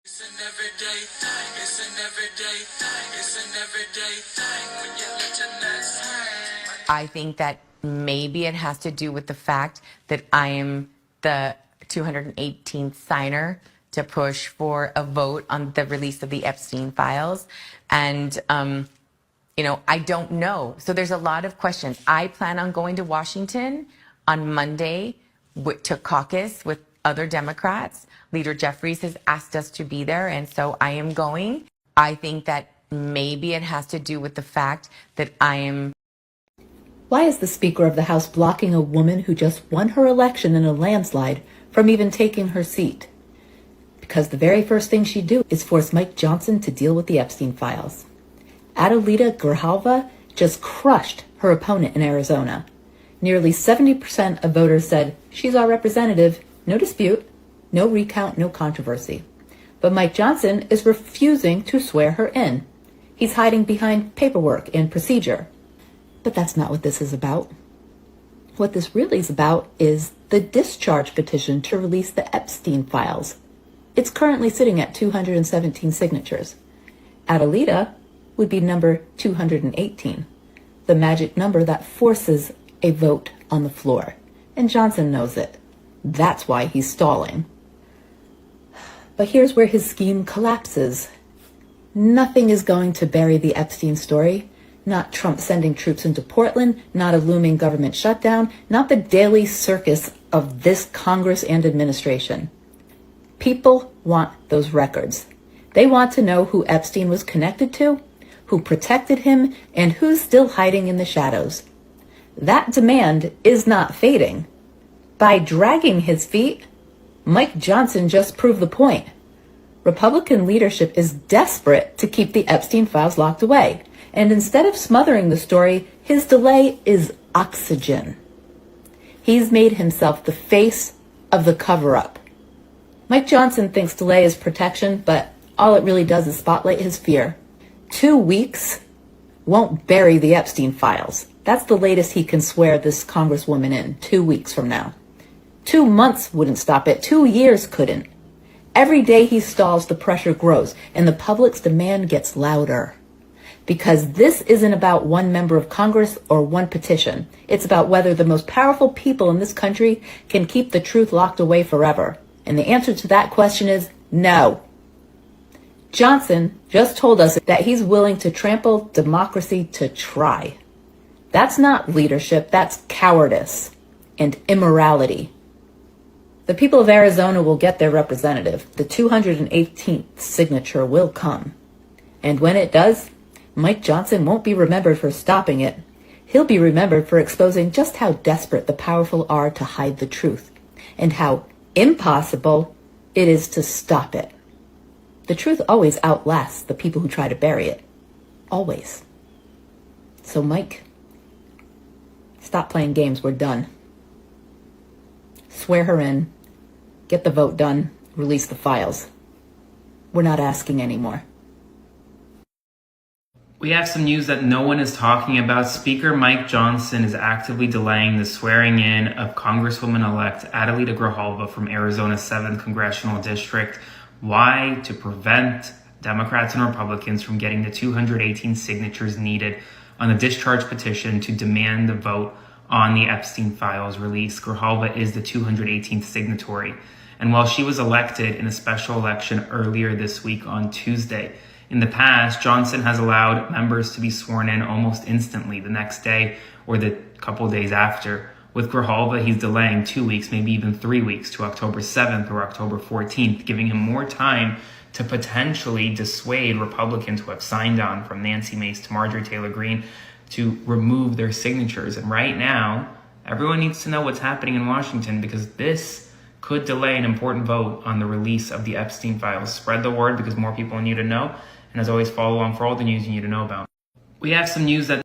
It's an everyday thing, it's an everyday thing, it's an everyday thing when you let your nuts hang. I think that maybe it has to do with the fact that I am the 218th signer to push for a vote on the release of the Epstein files. And, I don't know. So there's a lot of questions. I plan on going to Washington on Monday to caucus with other Democrats. Leader Jeffries has asked us to be there, and so I am going. I think that maybe it has to do with the fact that I am. Why is the Speaker of the House blocking a woman who just won her election in a landslide from even taking her seat? Because the very first thing she'd do is force Mike Johnson to deal with the Epstein files. Adelita Grijalva just crushed her opponent in Arizona. Nearly 70% of voters said, she's our representative, no dispute, no recount, no controversy. But Mike Johnson is refusing to swear her in. He's hiding behind paperwork and procedure. But that's not what this is about. What this really is about is the discharge petition to release the Epstein files. It's currently sitting at 217 signatures. Adelita would be number 218, the magic number that forces a vote on the floor. And Johnson knows it. That's why he's stalling. But here's where his scheme collapses. Nothing is going to bury the Epstein story. Not Trump sending troops into Portland, not a looming government shutdown, not the daily circus of this Congress and administration. People want those records. They want to know who Epstein was connected to, who protected him, and who's still hiding in the shadows. That demand is not fading. By dragging his feet, Mike Johnson just proved the point. Republican leadership is desperate to keep the Epstein files locked away. And instead of smothering the story, his delay is oxygen. He's made himself the face of the cover-up. Mike Johnson thinks delay is protection, but all it really does is spotlight his fear. 2 weeks won't bury the Epstein files. That's the latest he can swear this Congresswoman in, 2 weeks from now. 2 months wouldn't stop it. 2 years couldn't. Every day he stalls, the pressure grows, and the public's demand gets louder. Because this isn't about one member of Congress or one petition. It's about whether the most powerful people in this country can keep the truth locked away forever. And the answer to that question is no. Johnson just told us that he's willing to trample democracy to try. That's not leadership, that's cowardice and immorality. The people of Arizona will get their representative. The 218th signature will come. And when it does, Mike Johnson won't be remembered for stopping it. He'll be remembered for exposing just how desperate the powerful are to hide the truth and how impossible it is to stop it. The truth always outlasts the people who try to bury it. Always. So Mike, stop playing games. We're done. Swear her in. Get the vote done. Release the files. We're not asking anymore. We have some news that no one is talking about. Speaker Mike Johnson is actively delaying the swearing in of Congresswoman-elect Adelita Grijalva from Arizona's 7th Congressional District. Why? To prevent Democrats and Republicans from getting the 218 signatures needed on the discharge petition to demand the vote on the Epstein files release. Grijalva is the 218th signatory. And while she was elected in a special election earlier this week on Tuesday, in the past, Johnson has allowed members to be sworn in almost instantly the next day or the couple days after. With Grijalva, he's delaying 2 weeks, maybe even 3 weeks to October 7th or October 14th, giving him more time to potentially dissuade Republicans who have signed on, from Nancy Mace to Marjorie Taylor Greene, to remove their signatures. And right now, everyone needs to know what's happening in Washington, because this could delay an important vote on the release of the Epstein files. Spread the word, because more people need to know. And as always, follow on for all the news you need to know about. We have some news that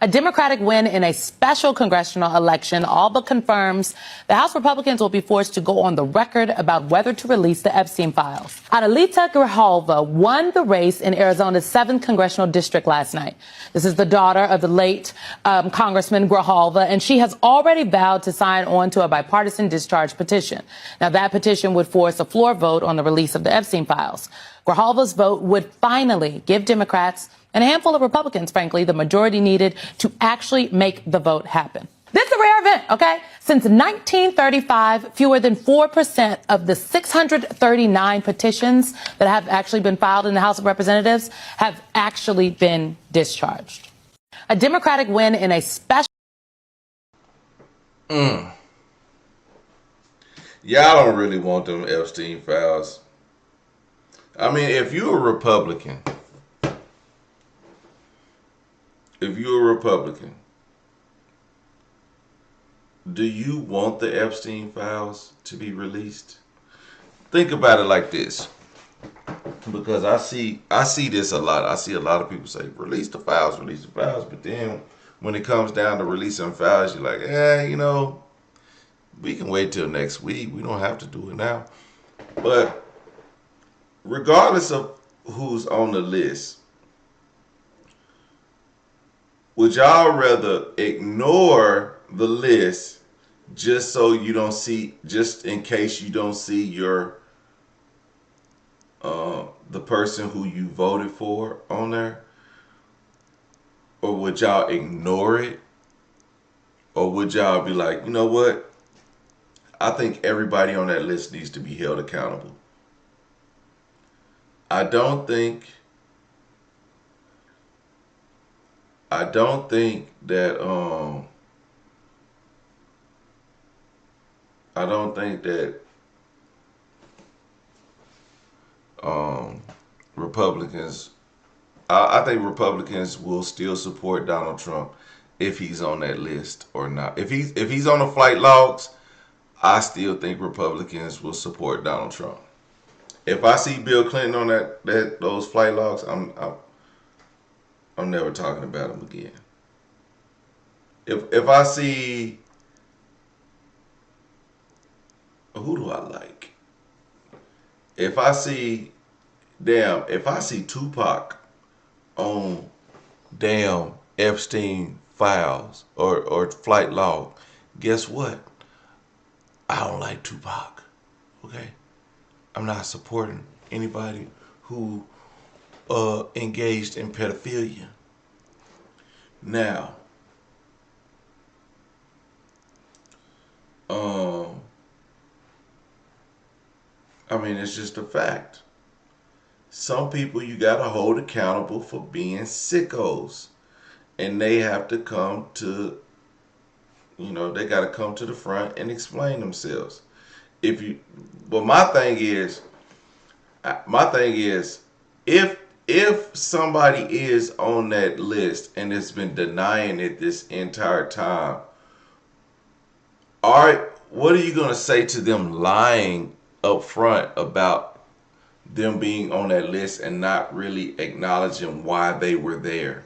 A Democratic win in a special congressional election all but confirms the House Republicans will be forced to go on the record about whether to release the Epstein files. Adelita Grijalva won the race in Arizona's 7th congressional district last night. This is the daughter of the late Congressman Grijalva, and she has already vowed to sign on to a bipartisan discharge petition. Now, that petition would force a floor vote on the release of the Epstein files. Grijalva's vote would finally give Democrats and a handful of Republicans, frankly, the majority needed to actually make the vote happen. This is a rare event, okay? Since 1935, fewer than 4% of the 639 petitions that have actually been filed in the House of Representatives have actually been discharged. A Democratic win in a special... Y'all don't really want them Epstein files. I mean, if you're a Republican, do you want the Epstein files to be released? Think about it like this, because I see this a lot. I see a lot of people say, release the files, but then when it comes down to releasing files, you're like, we can wait till next week. We don't have to do it now. But regardless of who's on the list, would y'all rather ignore the list just so you don't see, just in case you don't see your the person who you voted for on there? Or would y'all ignore it? Or would y'all be like, you know what? I think everybody on that list needs to be held accountable. I don't think that Republicans, I think Republicans will still support Donald Trump if he's on that list or not. If he's on the flight logs, I still think Republicans will support Donald Trump. If I see Bill Clinton on those flight logs, I'm never talking about him again. If I see, who do I like? If I see Tupac on damn Epstein files or flight log, guess what? I don't like Tupac. Okay? I'm not supporting anybody who engaged in pedophilia. Now, I mean, it's just a fact. Some people you gotta hold accountable for being sickos, and they have to come to, they gotta come to the front and explain themselves. But my thing is, if somebody is on that list and has been denying it this entire time, what are you gonna say to them lying up front about them being on that list and not really acknowledging why they were there?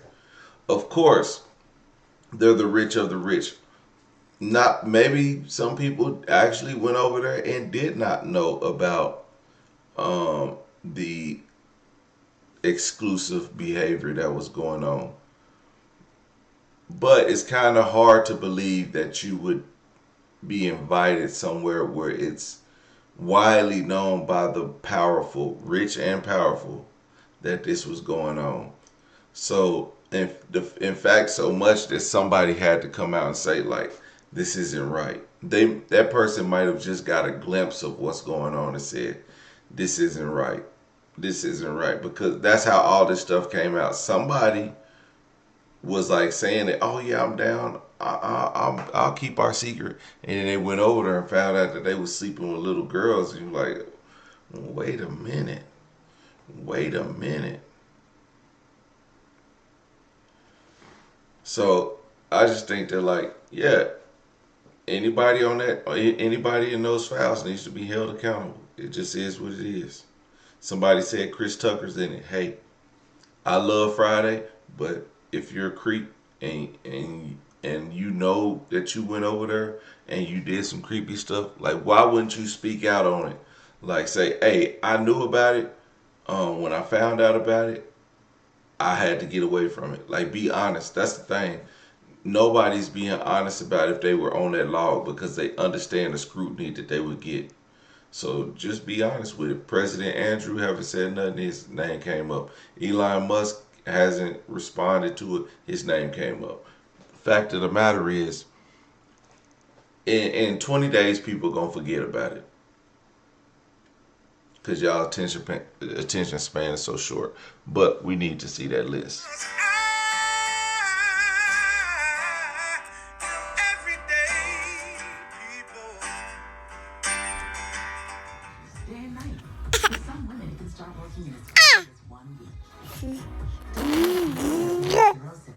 Of course, they're the rich of the rich. Maybe some people actually went over there and did not know about the exclusive behavior that was going on. But it's kind of hard to believe that you would be invited somewhere where it's widely known by the powerful, rich and powerful, that this was going on. So, in fact, so much that somebody had to come out and say, like, this isn't right. That person might have just got a glimpse of what's going on and said, this isn't right. This isn't right. Because that's how all this stuff came out. Somebody was like saying that, oh yeah, I'm down. I'll keep our secret. And then they went over there and found out that they was sleeping with little girls. And you're like, wait a minute. So I just think that, like, yeah, anybody in those files needs to be held accountable. It just is what it is. Somebody said Chris Tucker's in it. Hey, I love Friday, but if you're a creep, and you know that you went over there and you did some creepy stuff, like why wouldn't you speak out on it? Like say, hey, I knew about it. When I found out about it, I had to get away from it. Like be honest. That's the thing. Nobody's being honest about if they were on that log because they understand the scrutiny that they would get. So just be honest with it. President Andrew haven't said nothing. His name came up. Elon Musk hasn't responded to it. His name came up. Fact of the matter is, in 20 days, people gonna forget about it because y'all attention span is so short. But we need to see that list. Everyday people. Day and night. For some women, it can start working in as fast as 1 week.